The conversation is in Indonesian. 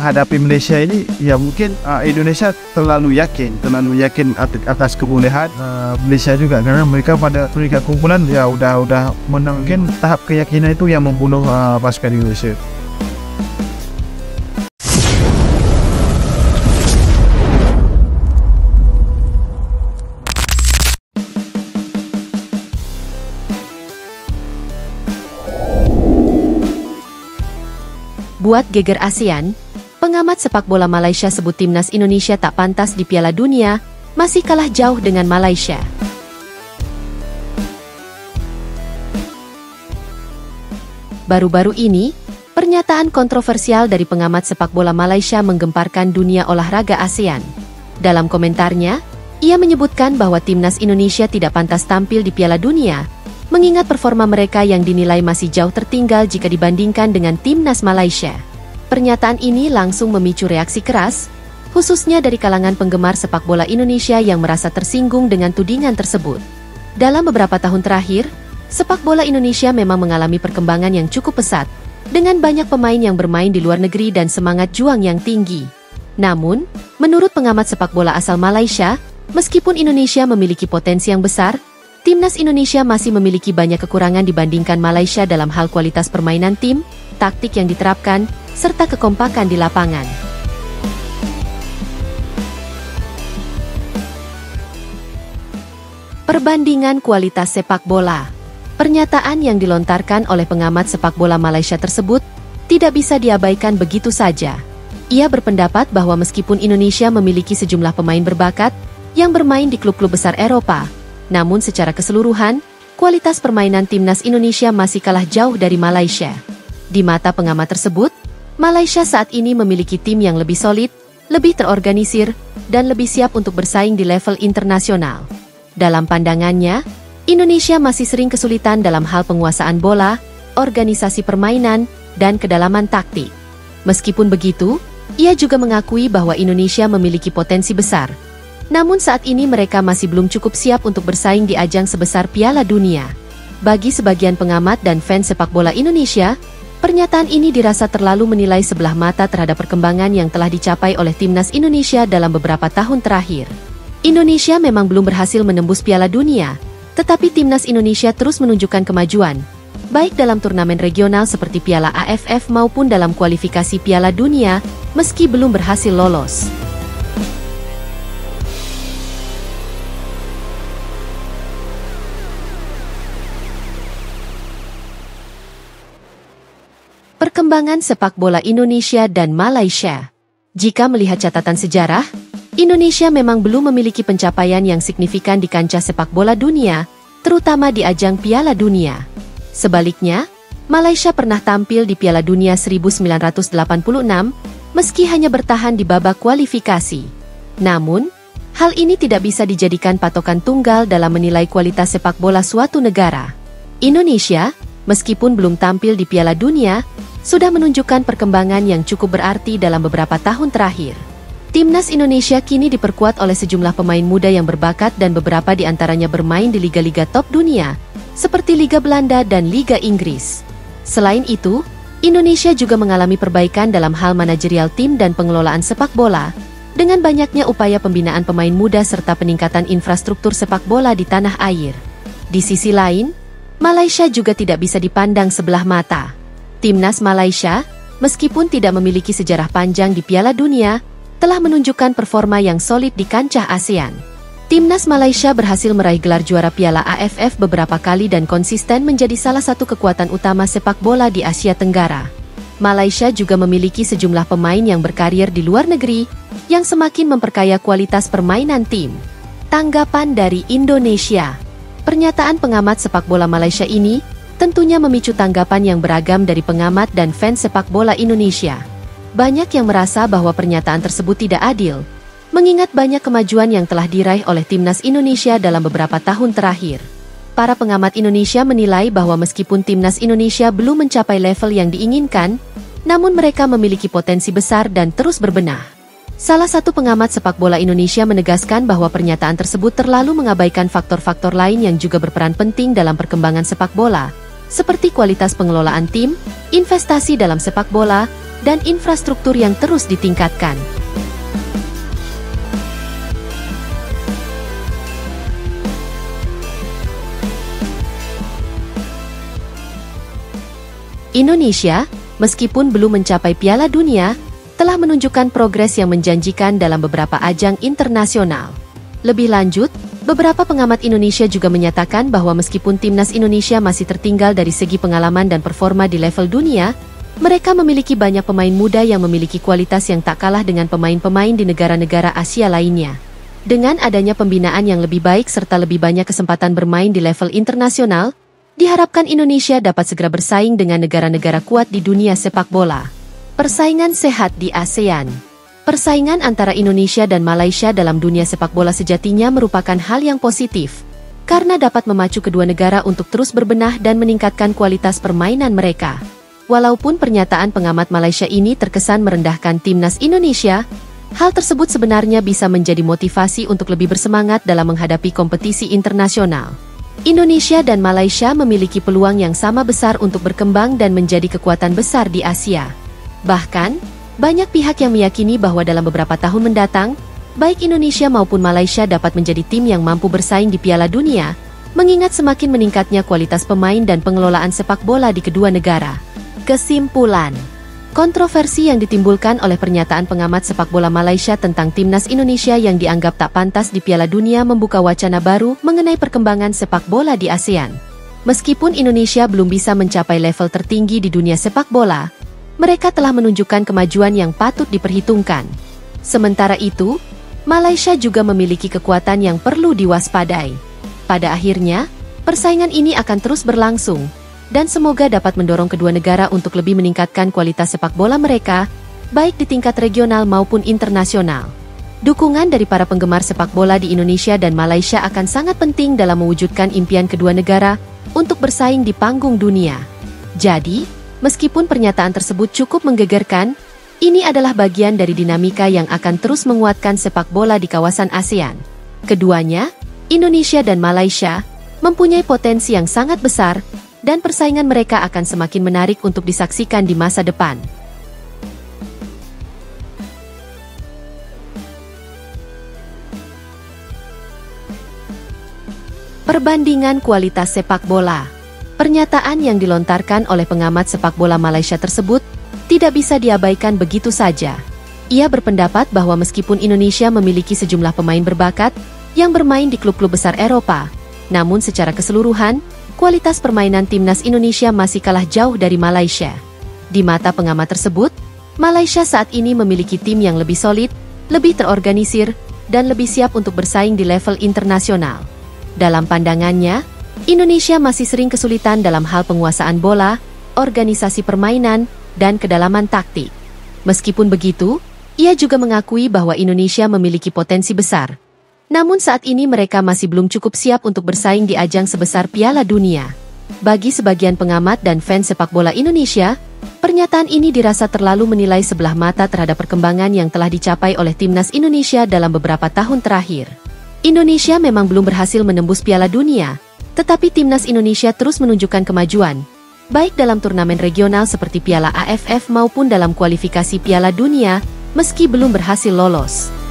menghadapi Malaysia ini, ya mungkin Indonesia terlalu yakin atas kebolehan Malaysia juga, karena mereka pada peringkat kumpulan ya udah menang. Mungkin tahap keyakinan itu yang membunuh pasukan Indonesia. Buat geger ASEAN, pengamat sepak bola Malaysia sebut timnas Indonesia tak pantas di Piala Dunia, masih kalah jauh dengan Malaysia. Baru-baru ini, pernyataan kontroversial dari pengamat sepak bola Malaysia menggemparkan dunia olahraga ASEAN. Dalam komentarnya, ia menyebutkan bahwa timnas Indonesia tidak pantas tampil di Piala Dunia, mengingat performa mereka yang dinilai masih jauh tertinggal jika dibandingkan dengan timnas Malaysia. Pernyataan ini langsung memicu reaksi keras, khususnya dari kalangan penggemar sepak bola Indonesia yang merasa tersinggung dengan tudingan tersebut. Dalam beberapa tahun terakhir, sepak bola Indonesia memang mengalami perkembangan yang cukup pesat, dengan banyak pemain yang bermain di luar negeri dan semangat juang yang tinggi. Namun, menurut pengamat sepak bola asal Malaysia, meskipun Indonesia memiliki potensi yang besar, timnas Indonesia masih memiliki banyak kekurangan dibandingkan Malaysia dalam hal kualitas permainan tim, taktik yang diterapkan, serta kekompakan di lapangan. Perbandingan kualitas sepak bola. Pernyataan yang dilontarkan oleh pengamat sepak bola Malaysia tersebut tidak bisa diabaikan begitu saja. Ia berpendapat bahwa meskipun Indonesia memiliki sejumlah pemain berbakat yang bermain di klub-klub besar Eropa, namun secara keseluruhan, kualitas permainan timnas Indonesia masih kalah jauh dari Malaysia. Di mata pengamat tersebut, Malaysia saat ini memiliki tim yang lebih solid, lebih terorganisir, dan lebih siap untuk bersaing di level internasional. Dalam pandangannya, Indonesia masih sering kesulitan dalam hal penguasaan bola, organisasi permainan, dan kedalaman taktik. Meskipun begitu, ia juga mengakui bahwa Indonesia memiliki potensi besar. Namun saat ini mereka masih belum cukup siap untuk bersaing di ajang sebesar Piala Dunia. Bagi sebagian pengamat dan fans sepak bola Indonesia, pernyataan ini dirasa terlalu menilai sebelah mata terhadap perkembangan yang telah dicapai oleh timnas Indonesia dalam beberapa tahun terakhir. Indonesia memang belum berhasil menembus Piala Dunia, tetapi timnas Indonesia terus menunjukkan kemajuan, baik dalam turnamen regional seperti Piala AFF maupun dalam kualifikasi Piala Dunia, meski belum berhasil lolos. Perkembangan sepak bola Indonesia dan Malaysia. Jika melihat catatan sejarah, Indonesia memang belum memiliki pencapaian yang signifikan di kancah sepak bola dunia, terutama di ajang Piala Dunia. Sebaliknya, Malaysia pernah tampil di Piala Dunia 1986, meski hanya bertahan di babak kualifikasi. Namun, hal ini tidak bisa dijadikan patokan tunggal dalam menilai kualitas sepak bola suatu negara. Indonesia, meskipun belum tampil di Piala Dunia, sudah menunjukkan perkembangan yang cukup berarti dalam beberapa tahun terakhir. Timnas Indonesia kini diperkuat oleh sejumlah pemain muda yang berbakat dan beberapa di antaranya bermain di liga-liga top dunia, seperti Liga Belanda dan Liga Inggris. Selain itu, Indonesia juga mengalami perbaikan dalam hal manajerial tim dan pengelolaan sepak bola, dengan banyaknya upaya pembinaan pemain muda serta peningkatan infrastruktur sepak bola di tanah air. Di sisi lain, Malaysia juga tidak bisa dipandang sebelah mata. Timnas Malaysia, meskipun tidak memiliki sejarah panjang di Piala Dunia, telah menunjukkan performa yang solid di kancah ASEAN. Timnas Malaysia berhasil meraih gelar juara Piala AFF beberapa kali dan konsisten menjadi salah satu kekuatan utama sepak bola di Asia Tenggara. Malaysia juga memiliki sejumlah pemain yang berkarir di luar negeri, yang semakin memperkaya kualitas permainan tim. Tanggapan dari Indonesia. Pernyataan pengamat sepak bola Malaysia ini tentunya memicu tanggapan yang beragam dari pengamat dan fans sepak bola Indonesia. Banyak yang merasa bahwa pernyataan tersebut tidak adil, mengingat banyak kemajuan yang telah diraih oleh timnas Indonesia dalam beberapa tahun terakhir. Para pengamat Indonesia menilai bahwa meskipun timnas Indonesia belum mencapai level yang diinginkan, namun mereka memiliki potensi besar dan terus berbenah. Salah satu pengamat sepak bola Indonesia menegaskan bahwa pernyataan tersebut terlalu mengabaikan faktor-faktor lain yang juga berperan penting dalam perkembangan sepak bola, seperti kualitas pengelolaan tim, investasi dalam sepak bola, dan infrastruktur yang terus ditingkatkan. Indonesia, meskipun belum mencapai Piala Dunia, telah menunjukkan progres yang menjanjikan dalam beberapa ajang internasional. Lebih lanjut, beberapa pengamat Indonesia juga menyatakan bahwa meskipun timnas Indonesia masih tertinggal dari segi pengalaman dan performa di level dunia, mereka memiliki banyak pemain muda yang memiliki kualitas yang tak kalah dengan pemain-pemain di negara-negara Asia lainnya. Dengan adanya pembinaan yang lebih baik serta lebih banyak kesempatan bermain di level internasional, diharapkan Indonesia dapat segera bersaing dengan negara-negara kuat di dunia sepak bola. Persaingan sehat di ASEAN. Persaingan antara Indonesia dan Malaysia dalam dunia sepak bola sejatinya merupakan hal yang positif, karena dapat memacu kedua negara untuk terus berbenah dan meningkatkan kualitas permainan mereka. Walaupun pernyataan pengamat Malaysia ini terkesan merendahkan timnas Indonesia, hal tersebut sebenarnya bisa menjadi motivasi untuk lebih bersemangat dalam menghadapi kompetisi internasional. Indonesia dan Malaysia memiliki peluang yang sama besar untuk berkembang dan menjadi kekuatan besar di Asia. Bahkan, banyak pihak yang meyakini bahwa dalam beberapa tahun mendatang, baik Indonesia maupun Malaysia dapat menjadi tim yang mampu bersaing di Piala Dunia, mengingat semakin meningkatnya kualitas pemain dan pengelolaan sepak bola di kedua negara. Kesimpulan. Kontroversi yang ditimbulkan oleh pernyataan pengamat sepak bola Malaysia tentang timnas Indonesia yang dianggap tak pantas di Piala Dunia membuka wacana baru mengenai perkembangan sepak bola di ASEAN. Meskipun Indonesia belum bisa mencapai level tertinggi di dunia sepak bola, mereka telah menunjukkan kemajuan yang patut diperhitungkan. Sementara itu, Malaysia juga memiliki kekuatan yang perlu diwaspadai. Pada akhirnya, persaingan ini akan terus berlangsung, dan semoga dapat mendorong kedua negara untuk lebih meningkatkan kualitas sepak bola mereka, baik di tingkat regional maupun internasional. Dukungan dari para penggemar sepak bola di Indonesia dan Malaysia akan sangat penting dalam mewujudkan impian kedua negara untuk bersaing di panggung dunia. Jadi, meskipun pernyataan tersebut cukup menggegerkan, ini adalah bagian dari dinamika yang akan terus menguatkan sepak bola di kawasan ASEAN. Keduanya, Indonesia dan Malaysia, mempunyai potensi yang sangat besar, dan persaingan mereka akan semakin menarik untuk disaksikan di masa depan. Perbandingan kualitas sepak bola. Pernyataan yang dilontarkan oleh pengamat sepak bola Malaysia tersebut tidak bisa diabaikan begitu saja. Ia berpendapat bahwa meskipun Indonesia memiliki sejumlah pemain berbakat yang bermain di klub-klub besar Eropa, namun secara keseluruhan, kualitas permainan timnas Indonesia masih kalah jauh dari Malaysia. Di mata pengamat tersebut, Malaysia saat ini memiliki tim yang lebih solid, lebih terorganisir, dan lebih siap untuk bersaing di level internasional. Dalam pandangannya, Indonesia masih sering kesulitan dalam hal penguasaan bola, organisasi permainan, dan kedalaman taktik. Meskipun begitu, ia juga mengakui bahwa Indonesia memiliki potensi besar. Namun saat ini mereka masih belum cukup siap untuk bersaing di ajang sebesar Piala Dunia. Bagi sebagian pengamat dan fans sepak bola Indonesia, pernyataan ini dirasa terlalu menilai sebelah mata terhadap perkembangan yang telah dicapai oleh timnas Indonesia dalam beberapa tahun terakhir. Indonesia memang belum berhasil menembus Piala Dunia, tetapi timnas Indonesia terus menunjukkan kemajuan, baik dalam turnamen regional seperti Piala AFF maupun dalam kualifikasi Piala Dunia, meski belum berhasil lolos.